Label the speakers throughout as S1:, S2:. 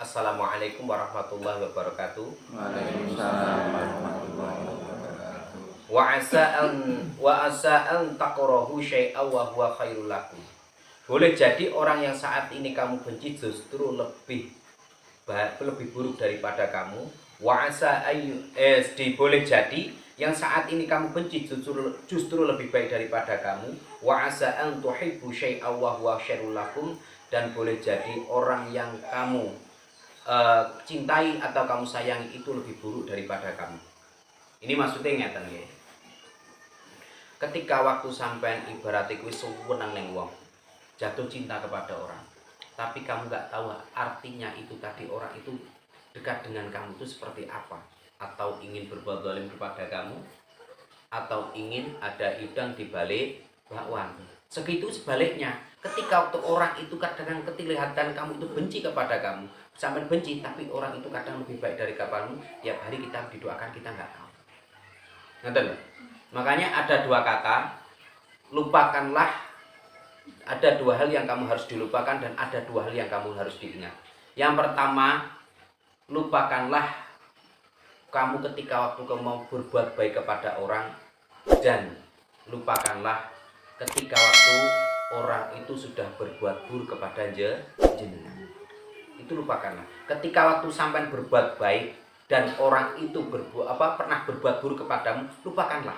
S1: Assalamualaikum warahmatullahi wabarakatuh.
S2: Waalaikumsalam warahmatullahi wabarakatuh.
S1: Wa asa an taqrahu syai'aw wa huwa khairul lakum. Boleh jadi orang yang saat ini kamu benci justru lebih buruk daripada kamu. Boleh jadi yang saat ini kamu benci justru lebih baik daripada kamu. Wa asa an tuhibbu syai'aw wa huwa syarrul lakum. Dan boleh jadi orang yang kamu cintai atau kamu sayangi itu lebih buruk daripada kamu. Ini maksudnya ngeten nggih. Ketika waktu sampean ibarat iku wis seneng ning wong, jatuh cinta kepada orang, tapi kamu nggak tahu artinya itu tadi orang itu dekat dengan kamu itu seperti apa, atau ingin berbuat zalim kepada kamu, atau ingin ada udang di balik bakwan. Segitu sebaliknya, ketika waktu orang itu kadang kelihatan kamu itu benci kepada kamu, sampai benci, tapi orang itu kadang lebih baik dari kamu, tiap hari kita didoakan kita nggak tahu. Ngerti? Makanya ada dua kata, lupakanlah. Ada dua hal yang kamu harus dilupakan dan ada dua hal yang kamu harus diingat. Yang pertama, lupakanlah kamu ketika waktu kamu mau berbuat baik kepada orang, dan lupakanlah ketika waktu orang itu sudah berbuat buruk kepada jenengan. Itu lupakanlah. Ketika waktu sampai berbuat baik dan orang itu pernah berbuat buruk kepadamu, lupakanlah.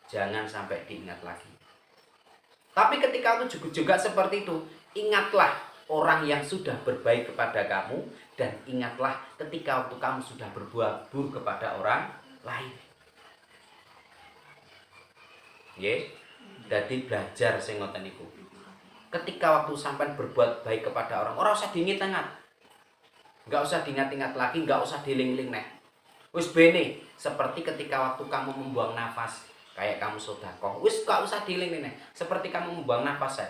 S1: Jangan sampai diingat lagi. Tapi ketika itu juga seperti itu, ingatlah orang yang sudah berbaik kepada kamu, dan ingatlah ketika waktu kamu sudah berbuat buruk kepada orang lain. Nggih. Dadi belajar sing ngoten niku. Ketika waktu sampai berbuat baik kepada orang, ora usah diingat-ingat. Enggak usah diingat-ingat lagi, enggak usah dieling-eling neh. Wis bene, seperti ketika waktu kamu membuang nafas, kayak kamu sedekah, wis enggak usah dieling-eling neh. Seperti kamu membuang nafas ya.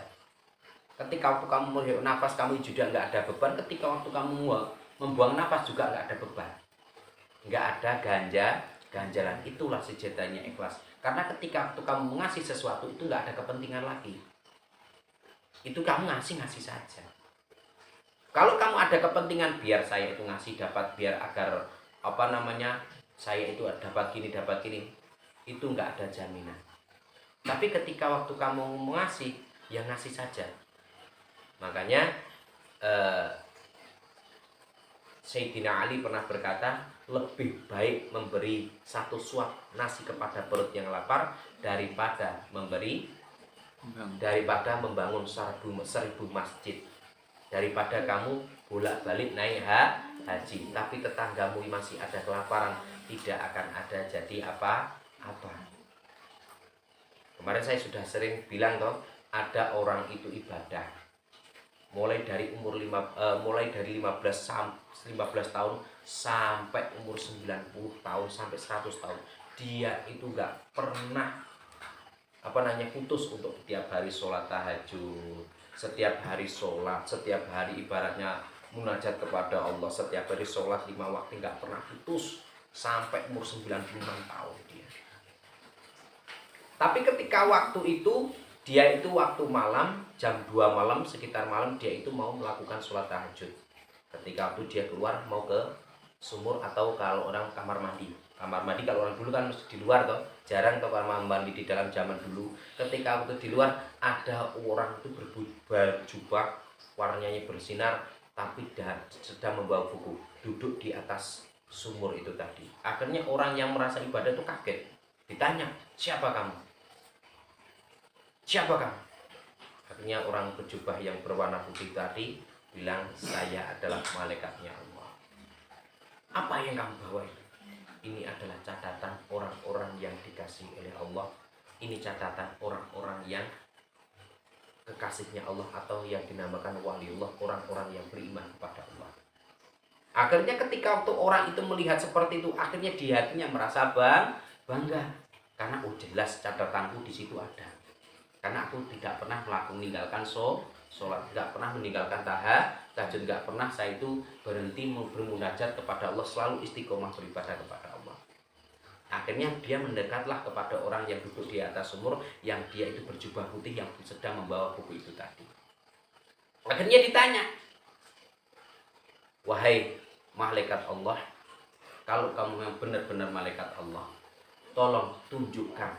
S1: Ketika waktu kamu membuang nafas, kamu juga enggak ada beban. Ketika waktu kamu membuang nafas juga enggak ada beban. Enggak ada ganjalan. Itulah sejatinya ikhlas. Karena ketika waktu kamu mengasih sesuatu itu enggak ada kepentingan lagi. Itu kamu ngasih saja. Kalau kamu ada kepentingan biar saya itu ngasih dapat, biar agar saya itu dapat gini, itu enggak ada jaminan. Tapi ketika waktu kamu mengasih, ya ngasih saja. Makanya Sayyidina Ali pernah berkata, lebih baik memberi satu suap nasi kepada perut yang lapar daripada membangun 1000 masjid. Daripada kamu bolak-balik naik haji, tapi tetanggamu masih ada kelaparan, tidak akan ada jadi apa-apa. Kemarin saya sudah sering bilang toh, ada orang itu ibadah mulai dari 15 tahun sampai umur 90 tahun sampai 100 tahun. Dia itu enggak pernah putus untuk setiap hari sholat tahajud, setiap hari sholat, setiap hari ibaratnya munajat kepada Allah, setiap hari sholat 5 waktu, enggak pernah putus sampai umur 96 tahun dia. Tapi ketika waktu itu, dia itu waktu malam, jam 2 malam, sekitar malam, dia itu mau melakukan sholat tahajud. Ketika waktu dia keluar mau ke sumur, atau kalau orang kamar mandi kalau orang dulu kan di luar toh, jarang toh kamar mandi di dalam zaman dulu. Ketika waktu di luar, ada orang itu berjubah warnanya bersinar, tapi sedang membawa buku, duduk di atas sumur itu tadi. Akhirnya orang yang merasa ibadah itu kaget, ditanya, siapa kamu? Akhirnya orang berjubah yang berwarna putih tadi bilang, saya adalah malaikatnya Allah. Apa yang kamu bawa itu? Ini adalah catatan orang-orang yang dikasihi oleh Allah. Ini catatan orang-orang yang kekasihnya Allah, atau yang dinamakan waliullah, orang-orang yang beriman kepada Allah. Akhirnya ketika waktu orang itu melihat seperti itu, akhirnya di hatinya merasa bangga. Karena jelas catatanku di situ ada. Karena aku tidak pernah meninggalkan sholat, tidak pernah meninggalkan tahajud, tidak pernah saya itu berhenti bermunajat kepada Allah, selalu istiqomah beribadah kepada Allah. Akhirnya dia mendekatlah kepada orang yang duduk di atas sumur, yang dia itu berjubah putih, yang sedang membawa buku itu tadi. Akhirnya ditanya, wahai malaikat Allah, kalau kamu yang benar-benar malaikat Allah, tolong tunjukkan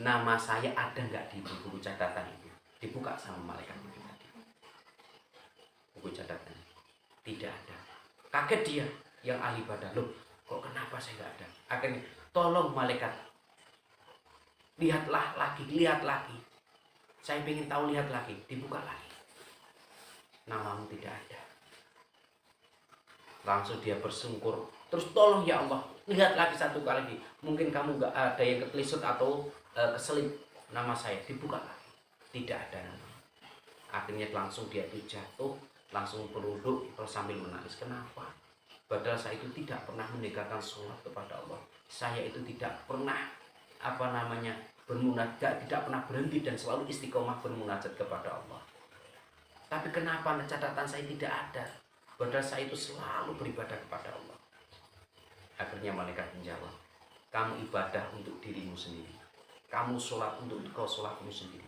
S1: nama saya ada nggak di buku catatan itu. Dibuka sama malaikat itu tadi. Buku catatan. Tidak ada. Kaget dia yang ahli ibadah. Loh, kok kenapa saya nggak ada? Akhirnya, tolong malaikat, lihatlah lagi, lihat lagi. Saya ingin tahu, lihat lagi. Dibuka lagi. Namamu tidak ada. Langsung dia bersungkur. Terus tolong ya Allah, lihat lagi satu kali lagi. Mungkin kamu nggak ada yang ketelisut atau keselip nama saya. Dibuka lagi. Tidak ada nama. Akhirnya langsung dia tuh jatuh, langsung beruduk terus sambil menangis. Kenapa? Padahal saya itu tidak pernah meninggalkan sholat kepada Allah. Saya itu tidak pernah bermunajat, tidak pernah berhenti dan selalu istiqomah bermunajat kepada Allah. Tapi kenapa catatan saya tidak ada? Padahal saya itu selalu beribadah kepada Allah. Akhirnya malaikat menjawab, kamu ibadah untuk dirimu sendiri. Kamu sholat untuk kau sholatmu sendiri.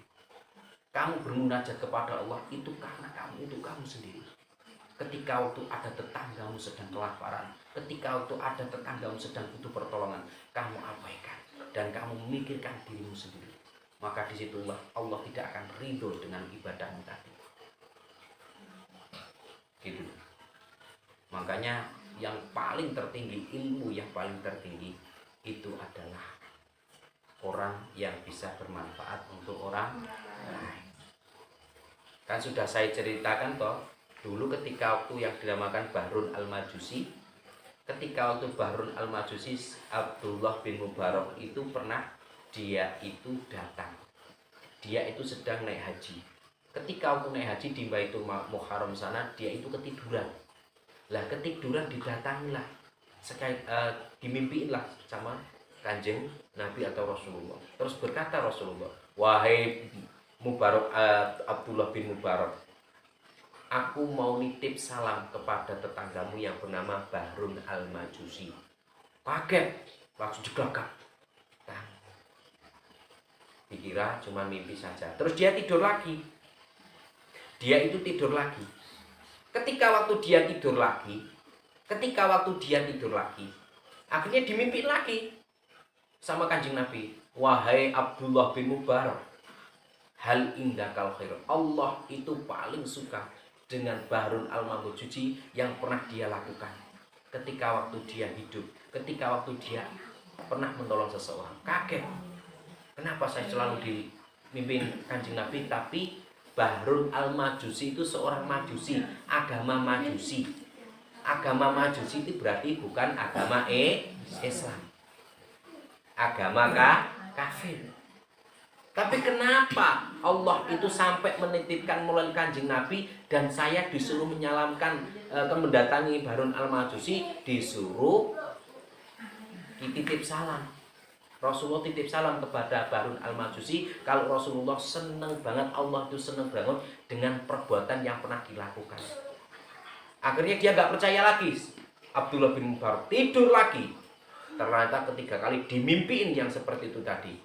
S1: Kamu bermunajat kepada Allah itu karena kamu, untuk kamu sendiri. Ketika waktu ada tetanggamu sedang kelaparan, ketika waktu ada tetanggamu sedang butuh pertolongan, kamu abaikan dan kamu memikirkan dirimu sendiri. Maka disitulah Allah tidak akan ridho dengan ibadahmu tadi. Gitu. Makanya yang paling tertinggi, ilmu yang paling tertinggi itu adalah orang yang bisa bermanfaat untuk orang lain. Kan sudah saya ceritakan toh, dulu ketika waktu yang dinamakan Bahrun Al-Majusi, ketika waktu Bahrun Al-Majusi, Abdullah bin Mubarak itu pernah, dia itu datang. Dia itu sedang naik haji. Ketika waktu naik haji di Baitul Muharram sana, dia itu ketiduran. Lah ketiduran didatangilah, dimimpiinlah sama Kanjeng Nabi atau Rasulullah. Terus berkata Rasulullah, wahai Mubarak, Abdullah bin Mubarak, aku mau nitip salam kepada tetanggamu yang bernama Bahrun Al-Majusi. Kaget, langsung digelagak. Dikira cuma mimpi saja. Terus dia tidur lagi. Dia itu tidur lagi. Ketika waktu dia tidur lagi, akhirnya dimimpi lagi sama Kanjeng Nabi. Wahai Abdullah bin Mubarak, hal indakal khair. Allah itu paling suka dengan Bahrun Al-Majusi yang pernah dia lakukan ketika waktu dia hidup, ketika waktu dia pernah menolong seseorang. Kaget, kenapa saya selalu dimimpin Kanjeng Nabi, tapi Bahrun Al-Majusi itu seorang Majusi, agama Majusi. Agama Majusi itu berarti bukan agama Islam, agama kafir. Tapi kenapa Allah itu sampai menitipkan melalui Kanjeng Nabi dan saya disuruh menyalamkan, mendatangi Bahrun Al-Majusi, disuruh titip salam. Rasulullah titip salam kepada Bahrun Al-Majusi kalau Rasulullah senang banget, Allah itu senang banget dengan perbuatan yang pernah dilakukan. Akhirnya dia nggak percaya lagi. Abdullah bin Mubarak tidur lagi. Ternyata ketiga kali dimimpiin yang seperti itu tadi.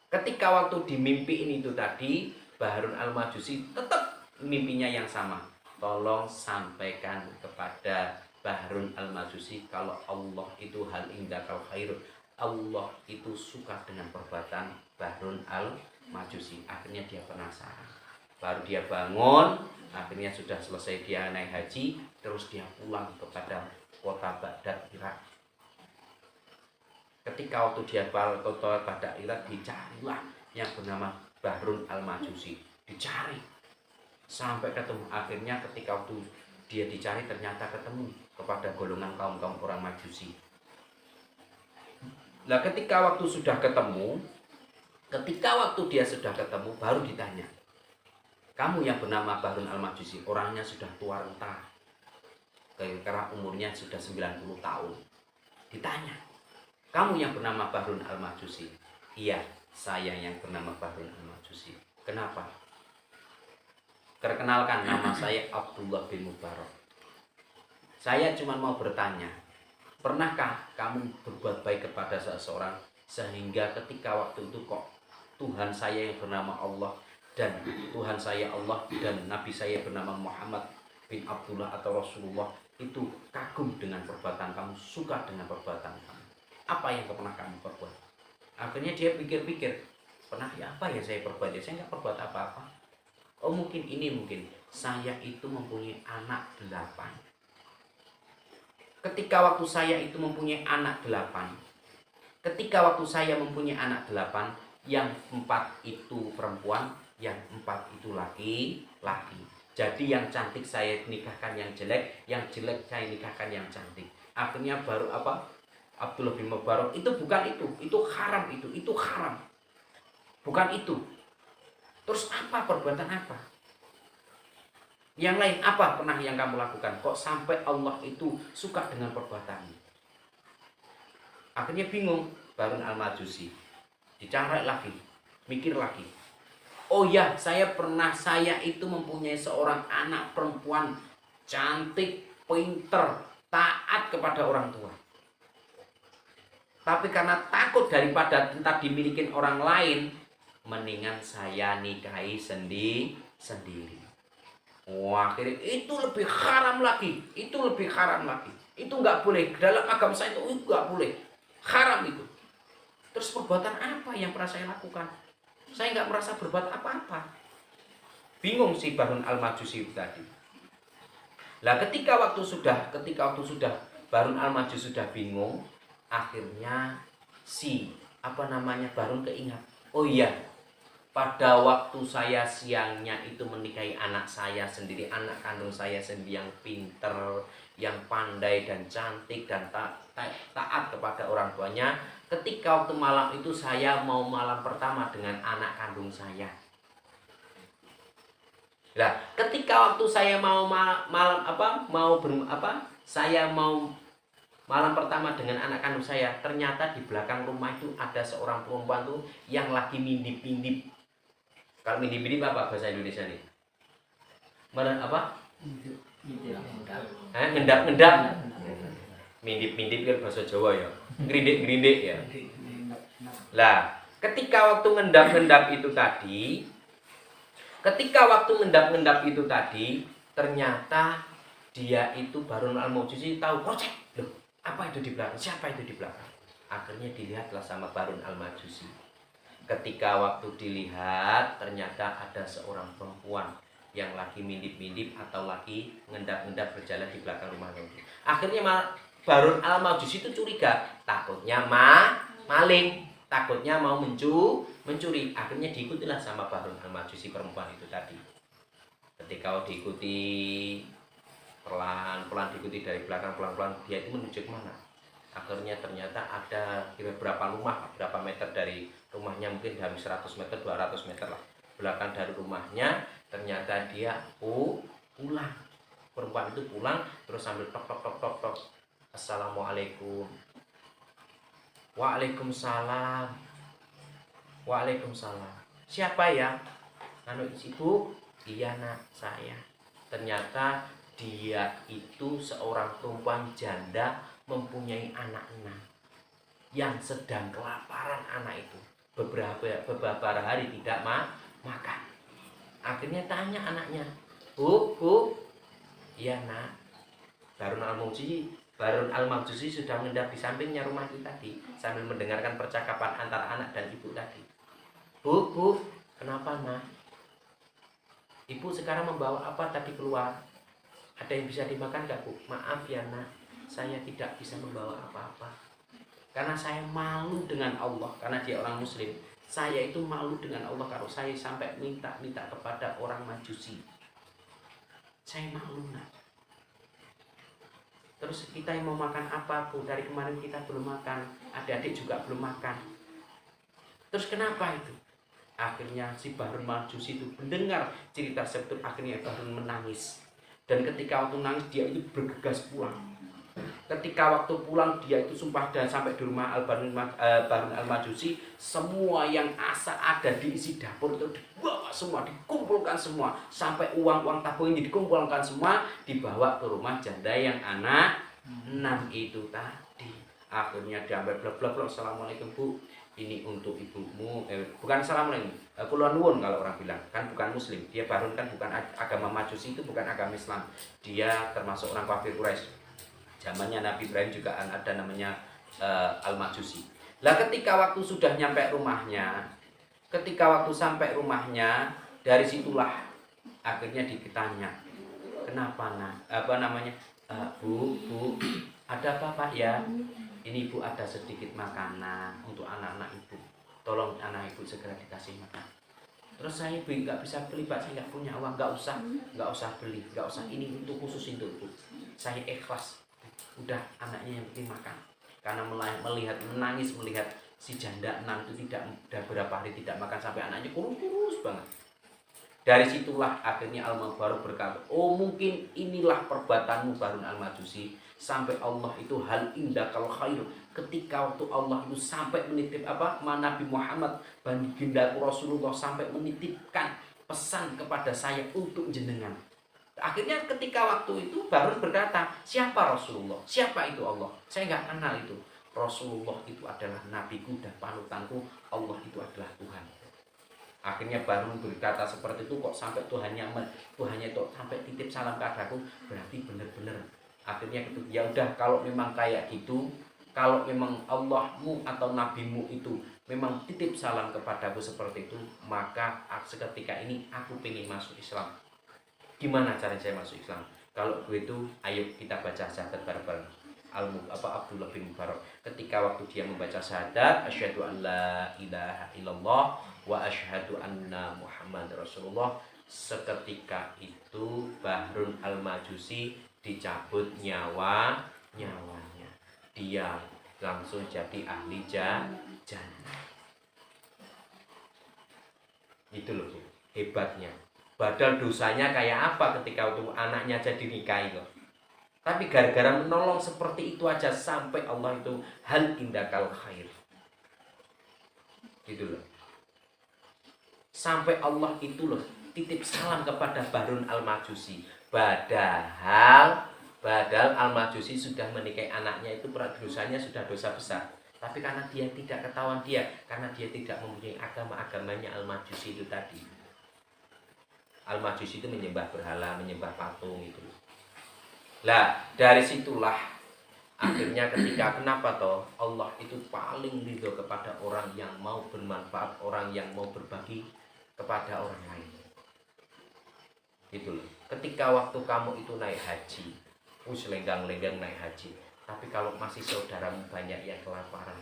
S1: Ketika waktu dimimpiin itu tadi, Bahrun Al-Majusi tetap mimpinya yang sama. Tolong sampaikan kepada Bahrun Al-Majusi kalau Allah itu hal indakal khair. Allah itu suka dengan perbuatan Bahrun Al-Majusi. Akhirnya dia penasaran. Baru dia bangun, akhirnya sudah selesai dia naik haji, terus dia pulang kepada kota Baghdad, Irak. Ketika waktu dia balik kota Baghdad, Irak, dicarilah yang bernama Bahrun Al-Majusi. Dicari sampai ketemu. Akhirnya ketika waktu dia dicari ternyata ketemu kepada golongan kaum-kaum orang Majusi. Nah ketika waktu dia sudah ketemu, baru ditanya, kamu yang bernama Bahrun Al-Majusi, orangnya sudah tua renta, kira-kira umurnya sudah 90 tahun. Ditanya, kamu yang bernama Bahrun Al-Majusi? Iya, saya yang bernama Bahrun Al-Majusi. Kenapa? Perkenalkan, nama saya Abdullah bin Mubarak. Saya cuma mau bertanya, pernahkah kamu berbuat baik kepada seseorang sehingga ketika waktu itu kok Tuhan saya yang bernama Allah dan Tuhan saya Allah dan Nabi saya bernama Muhammad bin Abdullah atau Rasulullah itu kagum dengan perbuatan kamu, suka dengan perbuatan kamu. Apa yang pernah kamu perbuat? Akhirnya dia pikir-pikir, pernah ya apa ya saya perbuat? Ya saya nggak perbuat apa-apa. Oh mungkin saya itu mempunyai anak 8. Ketika waktu saya itu mempunyai anak 8, yang 4 itu perempuan, yang 4 itu laki-laki. Jadi yang cantik saya nikahkan yang jelek, yang jelek saya nikahkan yang cantik. Akhirnya baru apa? Abdullah bin Mubarak itu bukan itu haram, itu haram. Bukan itu. Terus apa perbuatan apa? Yang lain apa pernah yang kamu lakukan? Kok sampai Allah itu suka dengan perbuatanmu? Akhirnya bingung Barun Al-Majusi. Dicarek lagi, mikir lagi. Oh ya, saya itu mempunyai seorang anak perempuan cantik, pinter, taat kepada orang tua. Tapi karena takut daripada entah dimiliki orang lain, mendingan saya nikahi sendiri. Wah, akhirnya itu lebih haram lagi. Itu nggak boleh. Dalam agama saya itu nggak boleh. Haram itu. Terus perbuatan apa yang pernah saya lakukan? Saya nggak merasa berbuat apa-apa. Bingung si Barun Al-Majusi itu tadi. Lah ketika waktu sudah Barun Al-Majusi sudah bingung, akhirnya Barun keingat. Oh iya, pada waktu saya siangnya itu menikahi anak saya sendiri, anak kandung saya sendiri yang pinter, yang pandai dan cantik dan taat kepada orang tuanya. Ketika waktu malam itu saya mau malam pertama dengan anak kandung saya. Nah, ketika waktu saya mau malam pertama dengan anak kandung saya, ternyata di belakang rumah itu ada seorang perempuan tuh yang lagi mindip-mindip. Kalau mindip-mindip apa bahasa Indonesia nih? Apa? Ngendap-ngendap. Mindip-mindip kan bahasa Jawa ya. Gerindik-gerindik ya. Lah, ketika waktu ngendap-ngendap itu tadi, ternyata dia itu Barun Al-Majusi tahu, "Kocek, loh, apa itu di belakang? Siapa itu di belakang?" Akhirnya dilihatlah sama Barun Al-Majusi. Ketika waktu dilihat, ternyata ada seorang perempuan yang lagi mindip-mindip atau lagi ngendap-ngendap berjalan di belakang rumahnya. Akhirnya Barun Al-Majusi itu curiga, takutnya maling, takutnya mau mencuri. Akhirnya diikutilah sama Barun Al-Majusi perempuan itu tadi. Ketika diikuti pelan-pelan, diikuti dari belakang pelan-pelan, dia itu menuju kemana? Akhirnya ternyata ada berapa meter dari rumahnya, mungkin dari 100 meter, 200 meter lah. Belakang dari rumahnya, ternyata dia pulang. Perempuan itu pulang, terus sambil tok. Assalamualaikum. Waalaikumsalam. Siapa ya? Ibu? Iya nak, saya. Ternyata dia itu seorang perempuan janda mempunyai anak 6 yang sedang kelaparan. Anak itu beberapa hari tidak makan. Akhirnya tanya anaknya, Bu, iya nak. Barun Al-Majusi sudah mengendap di sampingnya rumah itu tadi, sambil mendengarkan percakapan antara anak dan ibu tadi. Bu, kenapa nak? Ibu sekarang membawa apa tadi keluar? Ada yang bisa dimakan gak, Bu? Maaf ya nak, saya tidak bisa membawa apa-apa. Karena saya malu dengan Allah, karena dia orang Muslim. Saya itu malu dengan Allah kalau saya sampai minta kepada orang Majusi. Saya malu nak. Terus kita yang mau makan apa, Bu? Dari kemarin kita belum makan, adik-adik juga belum makan. Terus kenapa itu? Akhirnya si Barun Majusi itu mendengar cerita seperti itu. Akhirnya Barun menangis. Dan ketika waktu nangis, dia itu bergegas pulang. Ketika waktu pulang, dia itu sumpah, dan sampai di rumah Barun Al-Majusi, semua yang ada di isi dapur itu dibawa semua, dikumpulkan semua, sampai uang tabungan dikumpulkan semua, dibawa ke rumah janda yang anak 6 itu tadi. Akhirnya diambil blok. Assalamualaikum Bu, ini untuk ibumu, bukan assalamualaikum, kula nuwun kalau orang bilang, kan bukan muslim, dia Bahrun kan bukan agama Majusi, itu bukan agama Islam, dia termasuk orang kafir Quraisy. Zamannya Nabi Ibrahim juga ada namanya Al-Majusi. Lah ketika waktu sudah nyampe rumahnya, ketika waktu sampai rumahnya, dari situlah akhirnya ditanya, kenapa Bu, ada apa Pak ya? Ini Ibu ada sedikit makanan untuk anak-anak Ibu. Tolong anak Ibu segera dikasih makan. Terus saya Ibu nggak bisa beli Pak, saya nggak punya uang, nggak usah beli, nggak usah. Ini untuk khusus untuk Ibu. Saya ikhlas. Udah anaknya yang penting makan. Karena melihat menangis melihat si janda 6 itu udah berapa hari tidak makan sampai anaknya kurus banget. Dari situlah akhirnya Al-Mubarok berkata, oh mungkin inilah perbuatanmu Bahrun Al-Majusi, sampai Allah itu hal indakal khair. Ketika waktu Allah itu sampai menitip Nabi Muhammad bagindaku Rasulullah sampai menitipkan pesan kepada saya untuk jenengan. Akhirnya ketika waktu itu Bahrun berkata, siapa Rasulullah? Siapa itu Allah? Saya nggak kenal itu. Rasulullah itu adalah nabiku dan panutanku, Allah itu adalah Tuhan. Akhirnya Bahrun berkata seperti itu, kok sampai Tuhannya itu sampai titip salam kadaku, berarti benar-benar. Akhirnya itu ya udah, kalau memang kayak gitu, kalau memang Allahmu atau nabimu itu memang titip salam kepadaku seperti itu, maka seketika ini aku pengen masuk Islam. Gimana cara saya masuk Islam? Kalau begitu, ayo kita baca syahadat bareng-bareng. Abdullah bin Mubarak ketika waktu dia membaca syahadat asyhadu an la ilaha illallah wa asyhadu anna Muhammad Rasulullah, seketika itu Bahrun Al-Majusi dicabut nyawanya, dia langsung jadi ahli jannah. Itu loh hebatnya. Padahal dosanya kayak apa ketika waktu anaknya jadi nikahi loh. Tapi gara-gara menolong seperti itu aja sampai Allah itu hal indakal khair. Gitu loh. Sampai Allah itu loh titip salam kepada Bahrun Al-Majusi. Padahal Al-Majusi sudah menikahi anaknya itu, dosanya sudah dosa besar. Tapi karena dia tidak ketahuan karena dia tidak mempunyai agamanya Al-Majusi itu tadi. Al-Majusi itu menyembah berhala, menyembah patung itu. Lah dari situlah akhirnya ketika kenapa toh Allah itu paling ridho kepada orang yang mau bermanfaat, orang yang mau berbagi kepada orang lain. Gitu loh. Ketika waktu kamu itu naik haji, lenggang-lenggang naik haji, tapi kalau masih saudaramu banyak yang kelaparan,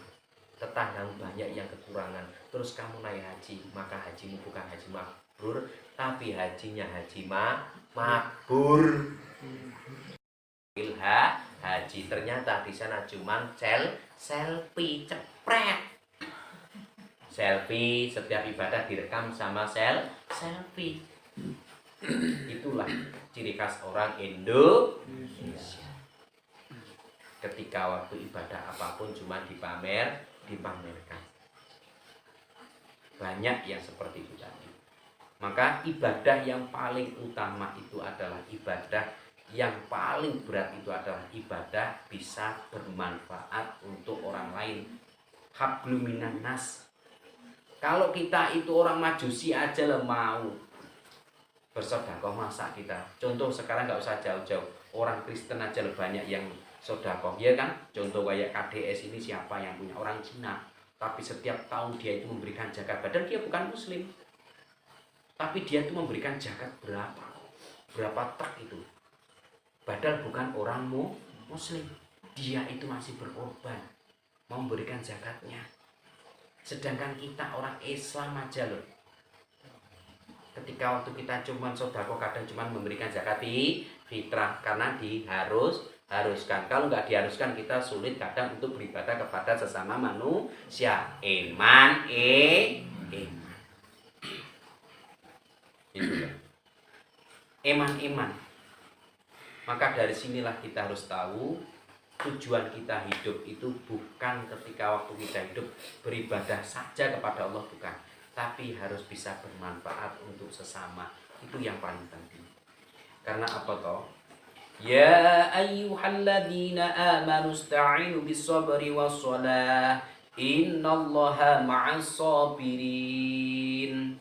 S1: tetanggamu banyak yang kekurangan, terus kamu naik haji, maka hajimu bukan haji mabrur, tapi hajinya haji makbur. Haji ternyata di sana cuman selfie cepret. Selfie, setiap ibadah direkam sama selfie. Itulah ciri khas orang Indonesia. Ketika waktu ibadah apapun cuma dipamerkan. Banyak yang seperti itu tadi. Maka ibadah yang paling utama itu adalah ibadah yang paling berat, itu adalah ibadah bisa bermanfaat untuk orang lain. Hablum minan nas. Kalau kita itu orang Majusi aja lah mau bersedekah, masa kita? Contoh sekarang nggak usah jauh-jauh, orang Kristen aja lah banyak yang sedekah, ya kan? Contoh kayak KDS ini siapa yang punya, orang Cina, tapi setiap tahun dia itu memberikan zakat, padahal dia bukan Muslim, tapi dia itu memberikan zakat berapa truk itu. Padahal bukan orang Muslim, dia itu masih berkorban mau memberikan zakatnya. Sedangkan kita orang Islam aja loh, ketika waktu kita cuman sedekah kadang cuman memberikan zakat fitrah karena diharuskan. Kalau nggak diharuskan kita sulit kadang untuk beribadah kepada sesama manusia. Iman. Itu kan. Iman. Maka dari sinilah kita harus tahu tujuan kita hidup itu bukan ketika waktu kita hidup beribadah saja kepada Allah, bukan, tapi harus bisa bermanfaat untuk sesama. Itu yang paling penting. Karena apa toh? Ya ayyuhalladzina amanu ista'inu bis-sabri was-shalah Innallaha ma'as sabirin.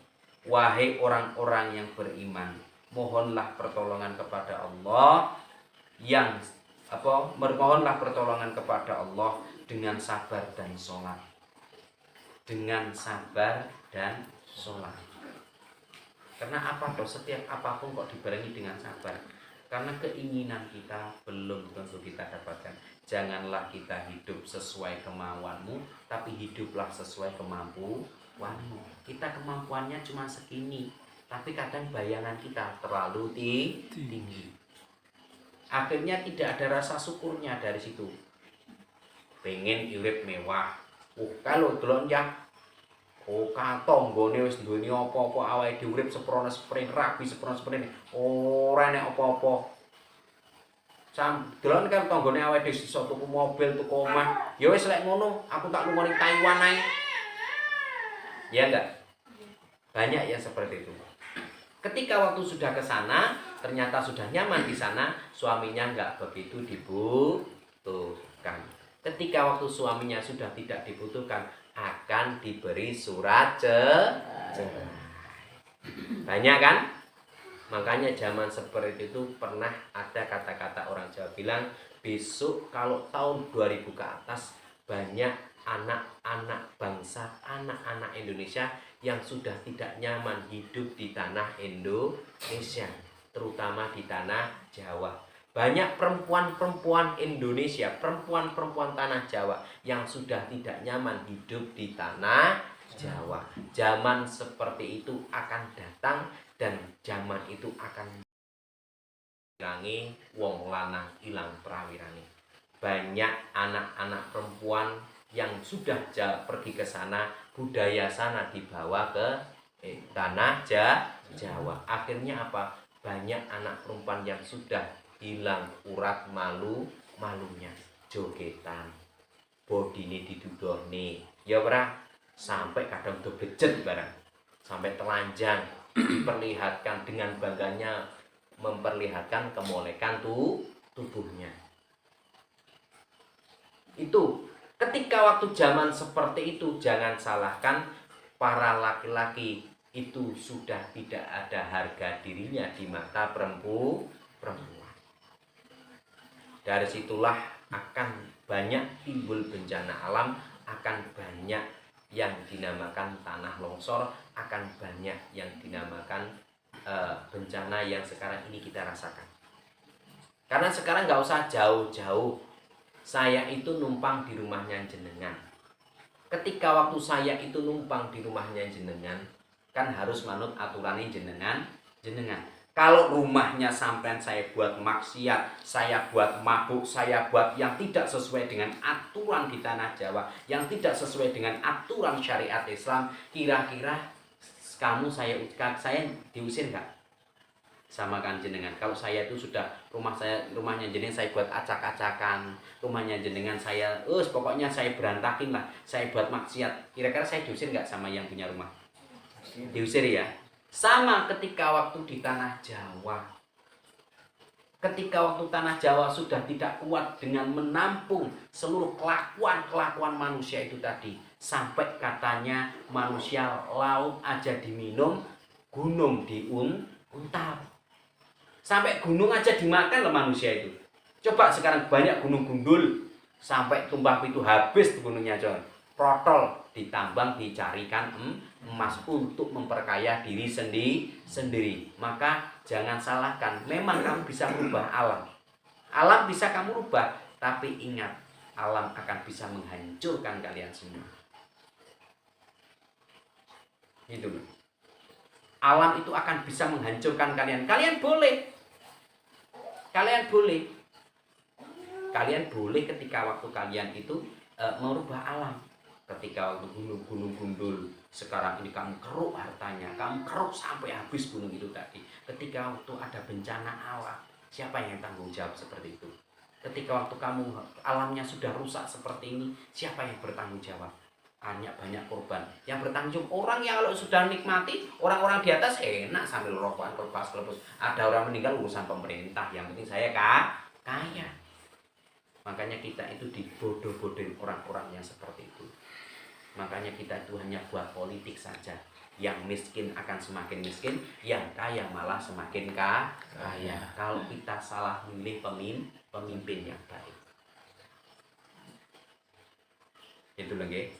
S1: Wahai orang-orang yang beriman, mohonlah pertolongan kepada Allah mohonlah pertolongan kepada Allah dengan sabar dan sholat. Dengan sabar dan sholat. Karena apa toh, setiap apapun kok dibarengi dengan sabar. Karena keinginan kita belum tentu kita dapatkan. Janganlah kita hidup sesuai kemauanmu, tapi hiduplah sesuai kemampuanmu. Kita kemampuannya cuma segini, tapi kadang bayangan kita terlalu tinggi. Akhirnya tidak ada rasa syukurnya dari situ. Pengen urip mewah. Kalau delok ya katong nggone wis duweni apa-apa, awake dhewe urip seprene rapi seprene ora enek apa-apa. Delok kan tanggane awake dhewe iso tuku mobil, tuku omah. Ya wis lek ngono, aku tak lunga ning Taiwan ae. Ya enggak? Banyak yang seperti itu. Ketika waktu sudah ke sana, ternyata sudah nyaman di sana, suaminya enggak begitu dibutuhkan. Ketika waktu suaminya sudah tidak dibutuhkan, akan diberi surat cerai. Banyak kan? Makanya zaman seperti itu pernah ada kata-kata orang Jawa bilang, besok kalau tahun 2000 ke atas banyak anak-anak bangsa, anak-anak Indonesia yang sudah tidak nyaman hidup di tanah Indonesia, terutama di tanah Jawa. Banyak perempuan-perempuan Indonesia, perempuan-perempuan tanah Jawa yang sudah tidak nyaman hidup di tanah Jawa. Zaman seperti itu akan datang dan zaman itu akan ilangi wong lanang ilang prawirane. Banyak anak-anak perempuan yang sudah pergi ke sana, budaya sana dibawa ke tanah Jawa. Akhirnya apa? Banyak anak perempuan yang sudah hilang urat malunya, jogetan, bodine didudohne, ya ora, sampai kadang doblejet barang, sampai telanjang, diperlihatkan dengan bangganya, memperlihatkan kemolekan tubuhnya. Itu ketika waktu zaman seperti itu, jangan salahkan para laki-laki itu sudah tidak ada harga dirinya di mata perempuan. Dari situlah akan banyak timbul bencana alam, akan banyak yang dinamakan tanah longsor, akan banyak yang dinamakan bencana yang sekarang ini kita rasakan. Karena sekarang nggak usah jauh-jauh, saya itu numpang di rumahnya jenengan. Ketika waktu saya itu numpang di rumahnya jenengan, kan harus manut aturan jenengan. Kalau rumahnya sampean saya buat maksiat, saya buat mabuk, saya buat yang tidak sesuai dengan aturan di tanah Jawa, yang tidak sesuai dengan aturan syariat Islam, kira-kira saya diusir nggak sama kan jenengan? Kalau saya itu sudah rumahnya jenengan saya buat acak-acakan, rumahnya jenengan saya, pokoknya saya berantakin lah, saya buat maksiat, kira-kira saya diusir nggak sama yang punya rumah? Diusir ya. Sama ketika waktu di tanah Jawa. Ketika waktu tanah Jawa sudah tidak kuat dengan menampung seluruh kelakuan manusia itu tadi. Sampai katanya manusia laut aja diminum, gunung diuntap. Sampai gunung aja dimakan lah manusia itu. Coba sekarang banyak gunung gundul. Sampai tumpah itu habis gunungnya John. Protol ditambang, dicarikan emas untuk memperkaya diri sendiri. Maka jangan salahkan, memang kamu bisa merubah alam. Alam bisa kamu rubah, tapi ingat, alam akan bisa menghancurkan kalian semua. Gitu loh. Alam itu akan bisa menghancurkan kalian. Kalian boleh ketika waktu kalian itu merubah alam. Ketika waktu gunung gundul, sekarang ini kamu keruk hartanya, kamu keruk sampai habis gunung itu tadi. Ketika waktu ada bencana alam, siapa yang tanggung jawab seperti itu? Ketika waktu kamu alamnya sudah rusak seperti ini, siapa yang bertanggung jawab? Banyak korban. Yang bertanggung jawab orang yang kalau sudah nikmati, orang-orang di atas enak sambil rokokan kelepas. Ada orang meninggal urusan pemerintah, yang penting saya kaya. Makanya kita itu dibodoh-bodohin orang-orang yang seperti itu. Makanya kita itu hanya buat politik saja. Yang miskin akan semakin miskin, yang kaya malah semakin kaya. Kalau kita salah milih pemimpin yang baik. Itu lagi.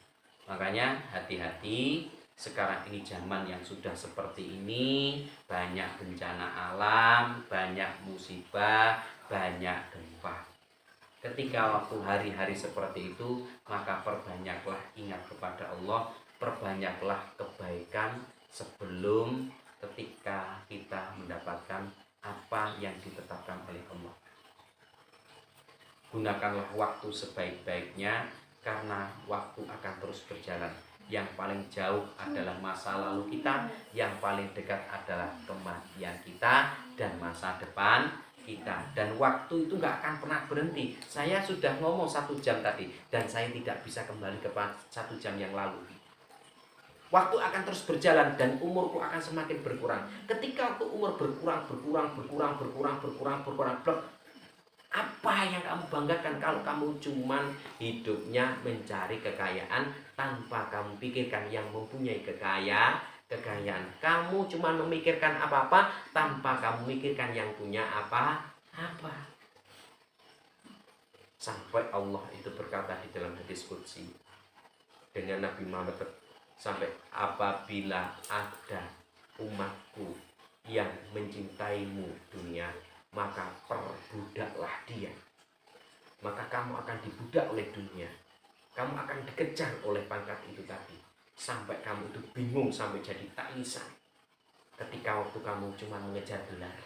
S1: Makanya hati-hati. Sekarang ini zaman yang sudah seperti ini, banyak bencana alam, banyak musibah, banyak gempa. Ketika waktu hari-hari seperti itu, maka perbanyaklah ingat kepada Allah, perbanyaklah kebaikan sebelum ketika kita mendapatkan apa yang ditetapkan oleh Allah. Gunakanlah waktu sebaik-baiknya, karena waktu akan terus berjalan. Yang paling jauh adalah masa lalu kita, yang paling dekat adalah kematian kita dan masa depan kita. Dan waktu itu nggak akan pernah berhenti. Saya sudah ngomong 1 jam tadi, dan saya tidak bisa kembali ke 1 jam yang lalu. Waktu akan terus berjalan dan umurku akan semakin berkurang. Ketika waktu umur berkurang, apa yang kamu banggakan kalau kamu cuman hidupnya mencari kekayaan tanpa kamu pikirkan yang mempunyai kekayaan. Kamu cuma memikirkan apa-apa tanpa kamu mikirkan yang punya apa-apa. Sampai Allah itu berkata di dalam hadis qudsi dengan Nabi Muhammad, sampai apabila ada umatku yang mencintaimu dunia, maka perbudaklah dia. Maka kamu akan dibudak oleh dunia. Kamu akan dikejar oleh pangkat itu tadi. Sampai kamu itu bingung, sampai jadi tak lisan. Ketika waktu kamu cuma mengejar gelar.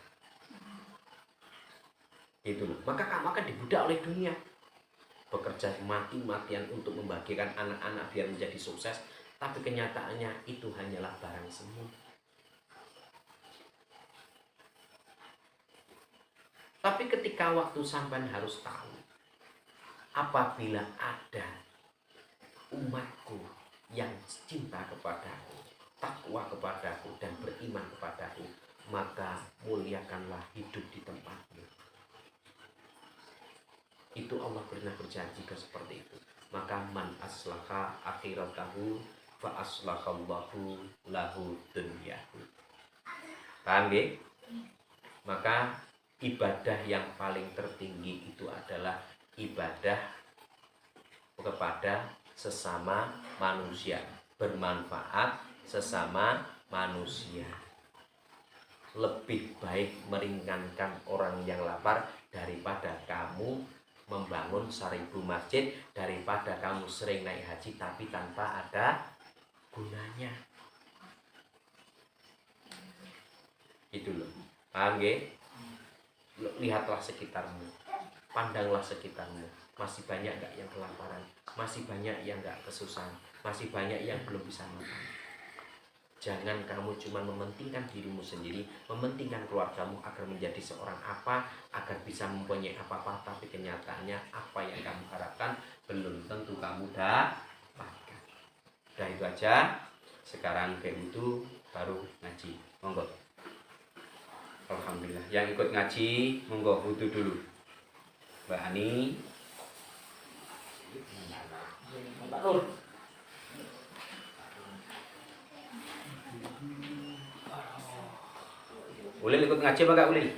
S1: Gitu loh. Maka kamu akan dibudak oleh dunia. Bekerja mati-matian untuk membahagiakan anak-anak biar menjadi sukses. Tapi kenyataannya itu hanyalah barang semu. Tapi ketika waktu sampean harus tahu, apabila ada umatku yang cinta kepadaku, takwa kepadaku, dan beriman kepadaku, maka muliakanlah hidup di tempatmu. Itu Allah pernah berjanji seperti itu. Maka man aslaha akhiratahu fa aslahallahu lahu dunyahu. Paham nggih? Maka ibadah yang paling tertinggi itu adalah ibadah kepada sesama manusia, bermanfaat sesama manusia. Lebih baik meringankan orang yang lapar daripada kamu membangun 1000 masjid, daripada kamu sering naik haji tapi tanpa ada gunanya. Itu loh. Paham nggih? Lihatlah sekitarmu, pandanglah sekitarmu. Masih banyak gak yang kelaparan? Masih banyak yang gak kesusahan? Masih banyak yang belum bisa makan? Jangan kamu cuma mementingkan dirimu sendiri, mementingkan keluargamu agar menjadi seorang apa, agar bisa mempunyai apa-apa, tapi kenyataannya apa yang kamu harapkan belum tentu kamu dapatkan. Udah itu aja. Sekarang kayak itu baru ngaji. Monggo. Alhamdulillah. Yang ikut ngaji, monggo wudu dulu. Mbak Ani. Pak Nur. Ulil ikut ngaji apa enggak Ulil?